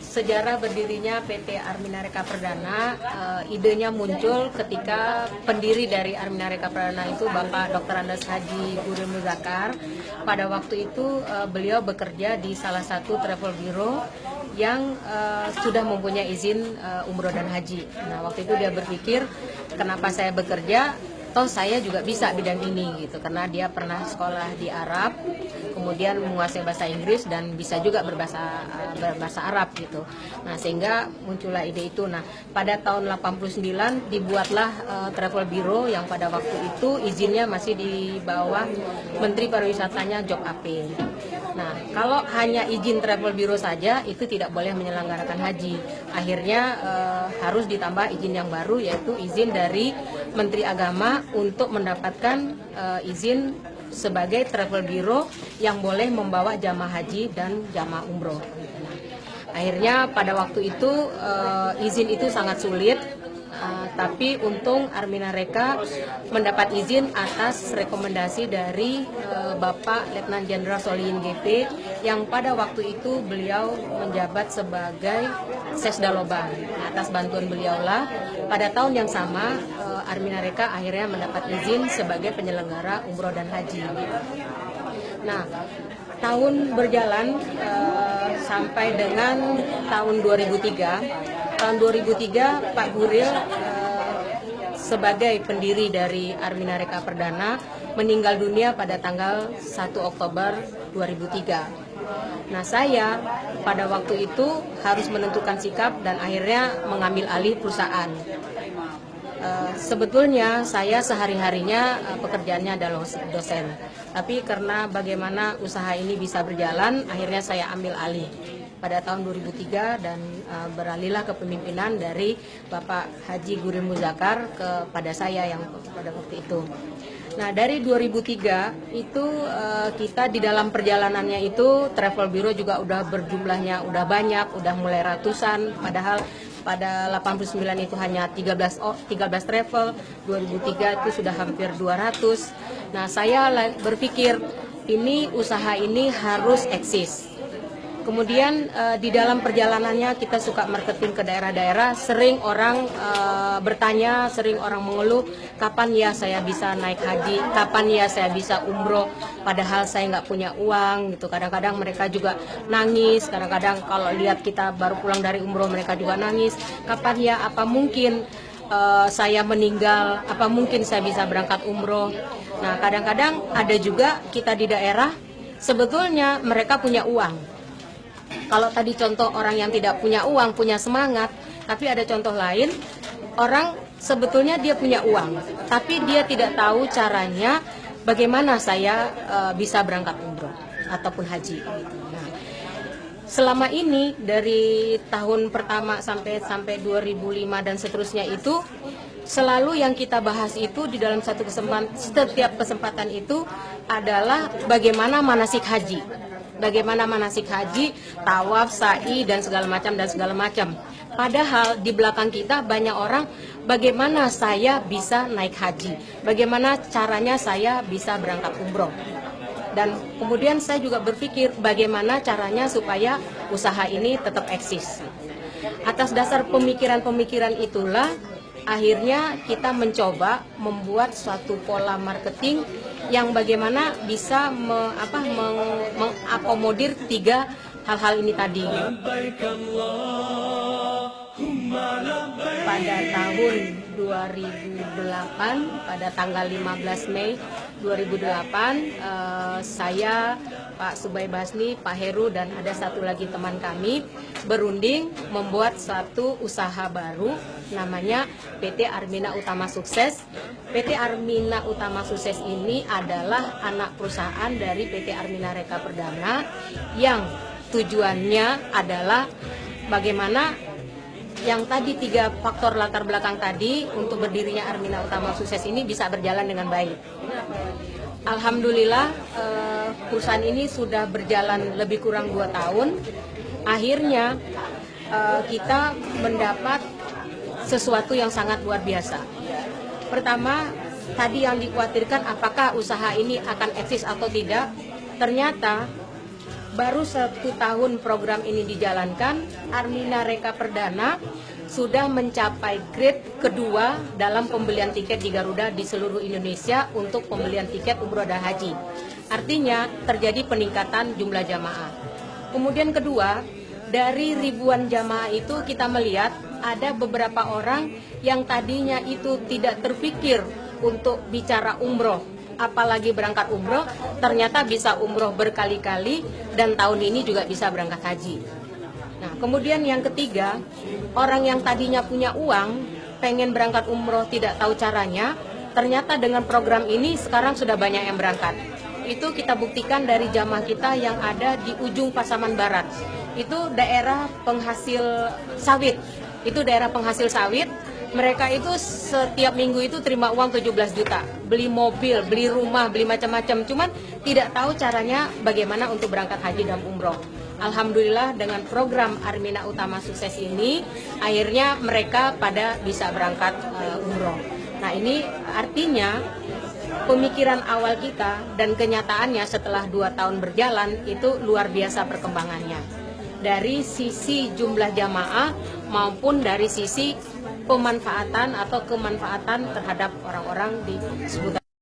Sejarah berdirinya PT Armina Reka Perdana, idenya muncul ketika pendiri dari Armina Reka Perdana itu Bapak Dr. Andes Haji Guril Muzakar. Pada waktu itu beliau bekerja di salah satu travel bureau yang sudah mempunyai izin umroh dan haji. Nah, waktu itu dia berpikir, kenapa saya bekerja? Toh saya juga bisa bidang ini gitu, karena dia pernah sekolah di Arab, kemudian menguasai bahasa Inggris dan bisa juga berbahasa Arab gitu. Nah, sehingga muncullah ide itu. Nah, pada tahun 89 dibuatlah travel bureau yang pada waktu itu izinnya masih di bawah Menteri Pariwisatanya Jok Apin. Nah, kalau hanya izin travel bureau saja itu tidak boleh menyelenggarakan haji. Akhirnya harus ditambah izin yang baru, yaitu izin dari Menteri Agama untuk mendapatkan izin sebagai travel bureau yang boleh membawa jamaah haji dan jamaah umroh. Akhirnya pada waktu itu izin itu sangat sulit, tapi untung Armina Reka mendapat izin atas rekomendasi dari Bapak Letnan Jenderal Solihin GP yang pada waktu itu beliau menjabat sebagai Sesdaloban. Atas bantuan beliaulah pada tahun yang sama Armina Reka akhirnya mendapat izin sebagai penyelenggara umroh dan haji. Nah, tahun berjalan sampai dengan tahun 2003. Tahun 2003 Pak Guril sebagai pendiri dari Armina Reka Perdana meninggal dunia pada tanggal 1 Oktober 2003. Nah, saya pada waktu itu harus menentukan sikap dan akhirnya mengambil alih perusahaan. Sebetulnya saya sehari-harinya pekerjaannya adalah dosen, tapi karena bagaimana usaha ini bisa berjalan, akhirnya saya ambil alih pada tahun 2003 dan beralihlah kepemimpinan dari Bapak Haji Guril Muzakar kepada saya yang pada waktu itu. Nah, dari 2003 itu kita di dalam perjalanannya itu travel bureau juga udah berjumlahnya udah banyak, udah mulai ratusan, padahal pada 89 itu hanya 13 travel, 2003 itu sudah hampir 200. Nah, saya berpikir ini usaha ini harus eksis. Kemudian di dalam perjalanannya kita suka marketing ke daerah-daerah, sering orang bertanya, sering orang mengeluh, kapan ya saya bisa naik haji, kapan ya saya bisa umroh, padahal saya nggak punya uang gitu. Kadang-kadang mereka juga nangis, kadang-kadang kalau lihat kita baru pulang dari umroh mereka juga nangis, kapan ya, apa mungkin saya meninggal, apa mungkin saya bisa berangkat umroh. Nah, kadang-kadang ada juga kita di daerah, sebetulnya mereka punya uang. Kalau tadi contoh orang yang tidak punya uang, punya semangat, tapi ada contoh lain, orang sebetulnya dia punya uang, tapi dia tidak tahu caranya bagaimana saya bisa berangkat umroh ataupun haji. Nah, selama ini dari tahun pertama sampai 2005 dan seterusnya itu, selalu yang kita bahas itu di dalam setiap kesempatan itu adalah bagaimana manasik haji. Bagaimana manasik haji, tawaf, sa'i dan segala macam. Padahal di belakang kita banyak orang, bagaimana saya bisa naik haji, bagaimana caranya saya bisa berangkat umroh. Dan kemudian saya juga berpikir bagaimana caranya supaya usaha ini tetap eksis. Atas dasar pemikiran-pemikiran itulah akhirnya kita mencoba membuat suatu pola marketing yang bagaimana bisa mengakomodir tiga hal-hal ini tadi. Pada tahun 2008, pada tanggal 15 Mei 2008, saya, Pak Subay Basni, Pak Heru, dan ada satu lagi teman kami berunding membuat satu usaha baru namanya PT Armina Utama Sukses. PT Armina Utama Sukses ini adalah anak perusahaan dari PT Armina Reka Perdana yang tujuannya adalah bagaimana yang tadi tiga faktor latar belakang tadi untuk berdirinya Armina Utama Sukses ini bisa berjalan dengan baik. Alhamdulillah perusahaan ini sudah berjalan lebih kurang 2 tahun. Akhirnya kita mendapat sesuatu yang sangat luar biasa. Pertama, tadi yang dikhawatirkan apakah usaha ini akan eksis atau tidak. Ternyata baru 1 tahun program ini dijalankan, Armina Reka Perdana sudah mencapai grade kedua dalam pembelian tiket di Garuda di seluruh Indonesia untuk pembelian tiket umroh dan haji. Artinya terjadi peningkatan jumlah jamaah. Kemudian kedua, dari ribuan jamaah itu kita melihat ada beberapa orang yang tadinya itu tidak terpikir untuk bicara umroh, apalagi berangkat umroh, ternyata bisa umroh berkali-kali dan tahun ini juga bisa berangkat haji. Nah, kemudian yang ketiga, orang yang tadinya punya uang, pengen berangkat umroh tidak tahu caranya, ternyata dengan program ini sekarang sudah banyak yang berangkat. Itu kita buktikan dari jamaah kita yang ada di ujung Pasaman Barat. Itu daerah penghasil sawit. Mereka itu setiap minggu itu terima uang 17 juta, beli mobil, beli rumah, beli macam-macam. Cuman tidak tahu caranya bagaimana untuk berangkat haji dan umroh. Alhamdulillah dengan program Armina Utama Sukses ini, akhirnya mereka pada bisa berangkat umroh. Nah, ini artinya pemikiran awal kita dan kenyataannya setelah 2 tahun berjalan itu luar biasa perkembangannya. Dari sisi jumlah jamaah maupun dari sisi pemanfaatan atau kemanfaatan terhadap orang-orang di seputar